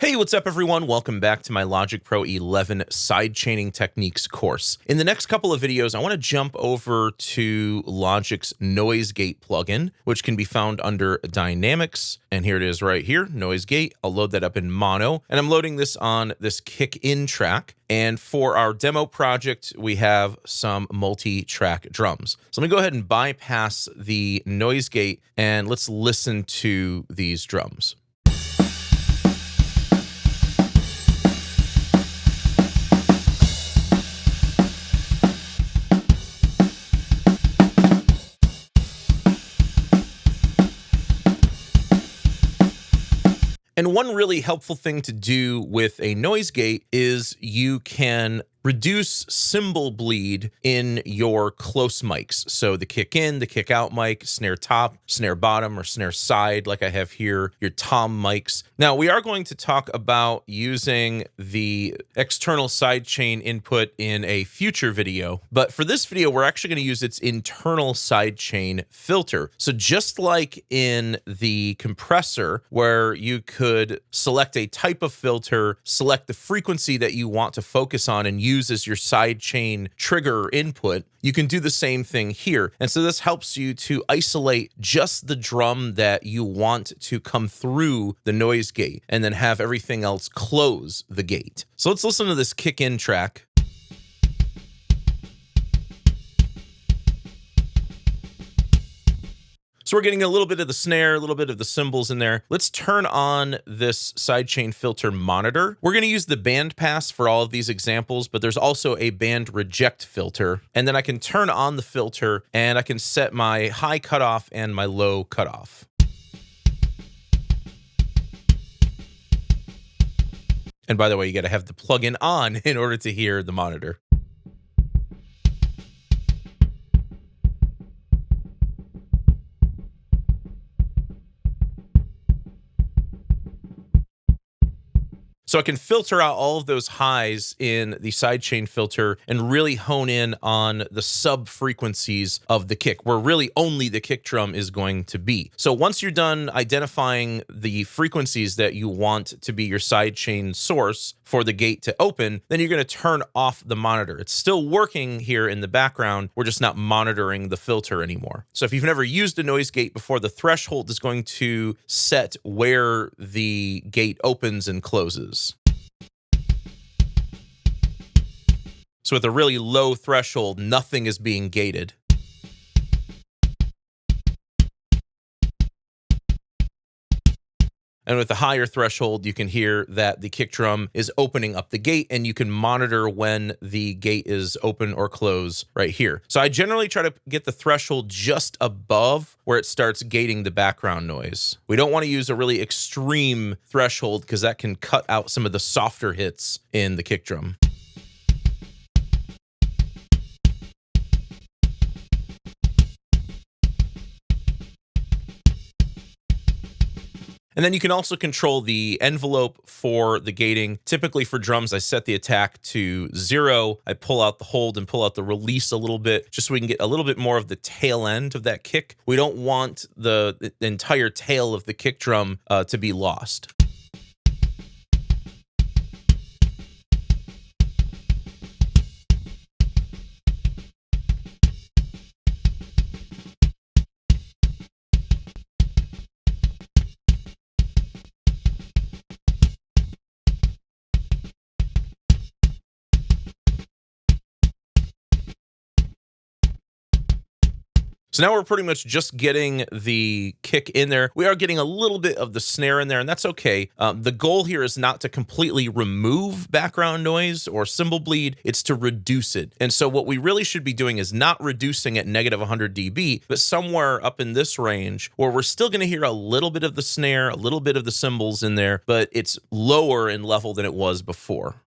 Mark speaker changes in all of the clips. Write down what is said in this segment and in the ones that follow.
Speaker 1: Hey, what's up everyone? Welcome back to my Logic Pro 11 sidechaining techniques course. In the next couple of videos, I want to jump over to Logic's noise gate plugin, which can be found under Dynamics. And here it is right here, noise gate. I'll load that up in mono, and I'm loading this on this kick in track. And for our demo project, we have some multi-track drums. So let me go ahead and bypass the noise gate and let's listen to these drums. And one really helpful thing to do with a noise gate is you can reduce cymbal bleed in your close mics. So the kick in, the kick out mic, snare top, snare bottom, or snare side, like I have here, your tom mics. Now, we are going to talk about using the external sidechain input in a future video, but for this video, we're actually going to use its internal sidechain filter. So just like in the compressor, where you could select a type of filter, select the frequency that you want to focus on, and use as your sidechain trigger input, you can do the same thing here. And so this helps you to isolate just the drum that you want to come through the noise gate and then have everything else close the gate. So let's listen to this kick in track. So we're getting a little bit of the snare, a little bit of the cymbals in there. Let's turn on this sidechain filter monitor. We're going to use the band pass for all of these examples, but there's also a band reject filter. And then I can turn on the filter and I can set my high cutoff and my low cutoff. And by the way, you got to have the plugin on in order to hear the monitor. So I can filter out all of those highs in the sidechain filter and really hone in on the sub frequencies of the kick, where really only the kick drum is going to be. So once you're done identifying the frequencies that you want to be your sidechain source for the gate to open, then you're going to turn off the monitor. It's still working here in the background. We're just not monitoring the filter anymore. So if you've never used a noise gate before, the threshold is going to set where the gate opens and closes. So with a really low threshold, nothing is being gated. And with a higher threshold, you can hear that the kick drum is opening up the gate, and you can monitor when the gate is open or close right here. So I generally try to get the threshold just above where it starts gating the background noise. We don't want to use a really extreme threshold because that can cut out some of the softer hits in the kick drum. And then you can also control the envelope for the gating. Typically for drums, I set the attack to 0. I pull out the hold and pull out the release a little bit, just so we can get a little bit more of the tail end of that kick. We don't want the entire tail of the kick drum to be lost. So now we're pretty much just getting the kick in there. We are getting a little bit of the snare in there, and that's okay. The goal here is not to completely remove background noise or cymbal bleed. It's to reduce it. And so what we really should be doing is not reducing at negative 100 dB, but somewhere up in this range where we're still going to hear a little bit of the snare, a little bit of the cymbals in there, but it's lower in level than it was before.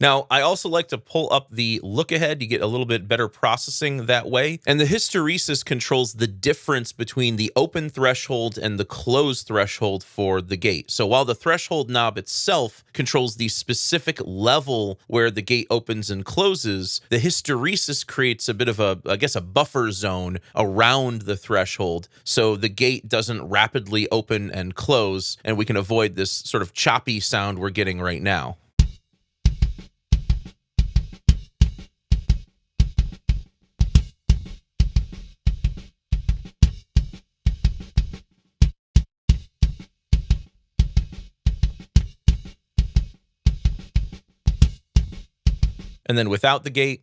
Speaker 1: Now, I also like to pull up the look ahead. You get a little bit better processing that way. And the hysteresis controls the difference between the open threshold and the closed threshold for the gate. So while the threshold knob itself controls the specific level where the gate opens and closes, the hysteresis creates a bit of a, I guess, a buffer zone around the threshold. So the gate doesn't rapidly open and close, and we can avoid this sort of choppy sound we're getting right now. And then without the gate.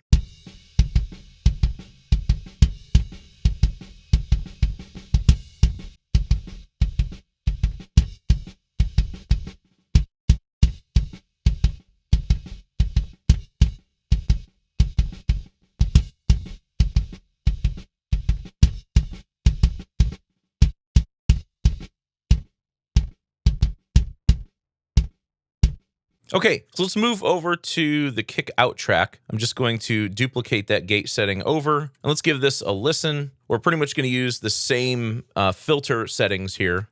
Speaker 1: Okay, so let's move over to the kick out track. I'm just going to duplicate that gate setting over, and let's give this a listen. We're pretty much going to use the same filter settings here.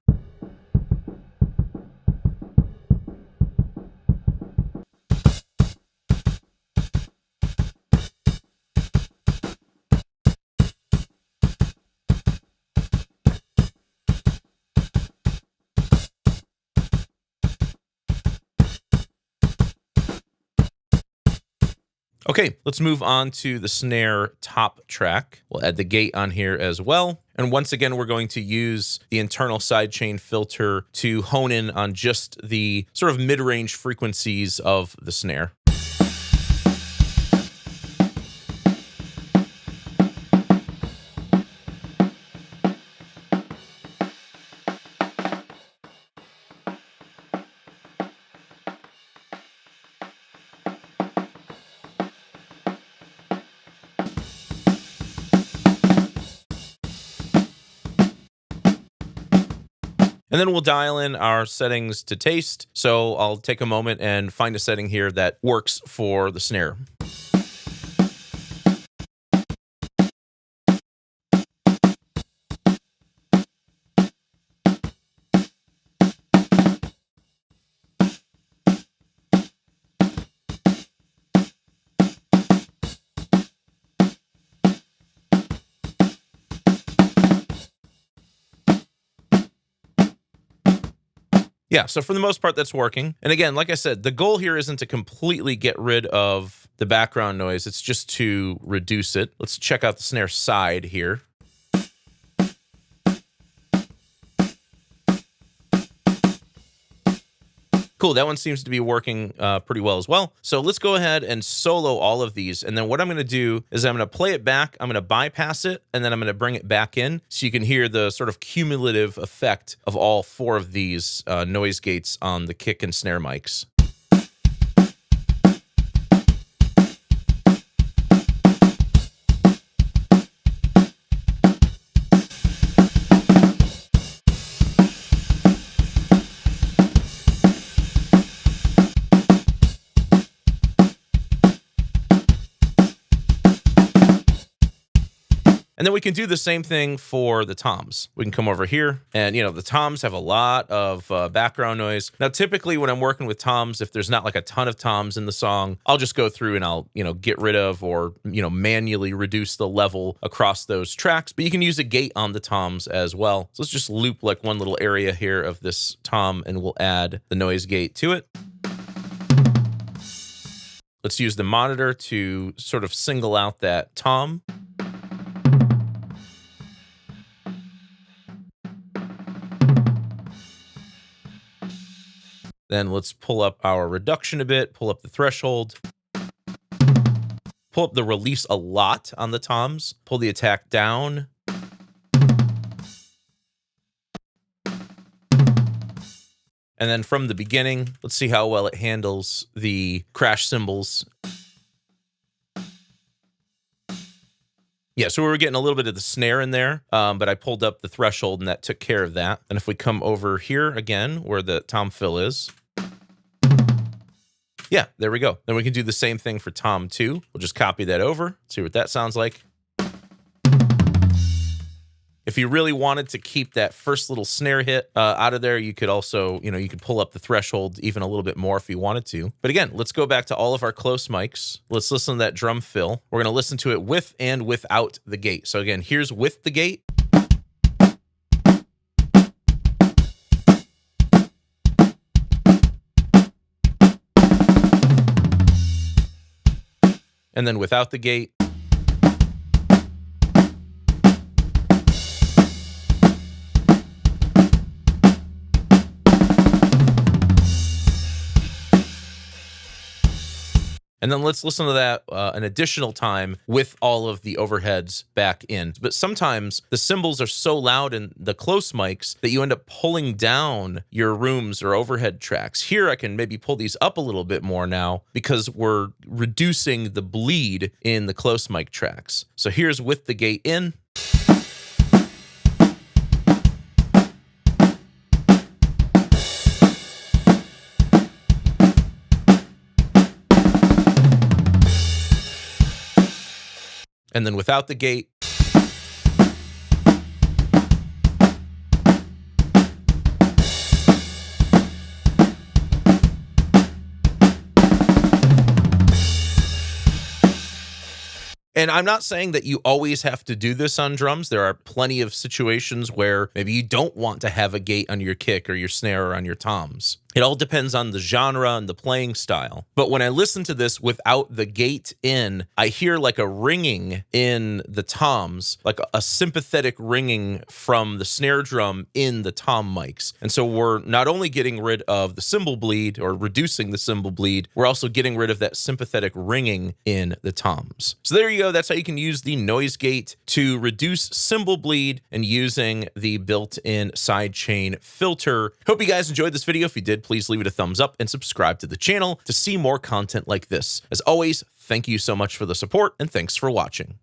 Speaker 1: Okay, let's move on to the snare top track. We'll add the gate on here as well. And once again, we're going to use the internal sidechain filter to hone in on just the sort of mid-range frequencies of the snare. And then we'll dial in our settings to taste. So I'll take a moment and find a setting here that works for the snare. Yeah, so for the most part, that's working. And again, like I said, the goal here isn't to completely get rid of the background noise. It's just to reduce it. Let's check out the snare side here. Cool, that one seems to be working pretty well as well. So let's go ahead and solo all of these. And then what I'm gonna do is I'm gonna play it back, I'm gonna bypass it, and then I'm gonna bring it back in so you can hear the sort of cumulative effect of all four of these noise gates on the kick and snare mics. And then we can do the same thing for the toms. We can come over here and, the toms have a lot of background noise. Now, typically when I'm working with toms, if there's not like a ton of toms in the song, I'll just go through and I'll, get rid of or, manually reduce the level across those tracks. But you can use a gate on the toms as well. So let's just loop like one little area here of this tom and we'll add the noise gate to it. Let's use the monitor to sort of single out that tom. Then let's pull up our reduction a bit, pull up the threshold, pull up the release a lot on the toms, pull the attack down. And then from the beginning, let's see how well it handles the crash cymbals. Yeah, so we were getting a little bit of the snare in there, but I pulled up the threshold and that took care of that. And if we come over here again, where the tom fill is, Yeah, there we go. Then we can do the same thing for tom 2. We'll just copy that over, see what that sounds like. If you really wanted to keep that first little snare hit out of there, you could also, you could pull up the threshold even a little bit more if you wanted to. But again, let's go back to all of our close mics. Let's listen to that drum fill. We're going to listen to it with and without the gate. So again, here's with the gate. And then without the gate. And then let's listen to that an additional time with all of the overheads back in. But sometimes the cymbals are so loud in the close mics that you end up pulling down your rooms or overhead tracks. Here I can maybe pull these up a little bit more now because we're reducing the bleed in the close mic tracks. So here's with the gate in. And then without the gate. And I'm not saying that you always have to do this on drums. There are plenty of situations where maybe you don't want to have a gate on your kick or your snare or on your toms. It all depends on the genre and the playing style. But when I listen to this without the gate in, I hear like a ringing in the toms, like a sympathetic ringing from the snare drum in the tom mics. And so we're not only getting rid of the cymbal bleed or reducing the cymbal bleed, we're also getting rid of that sympathetic ringing in the toms. So there you go. That's how you can use the noise gate to reduce cymbal bleed and using the built-in sidechain filter. Hope you guys enjoyed this video. If you did, please leave it a thumbs up and subscribe to the channel to see more content like this. As always, thank you so much for the support and thanks for watching.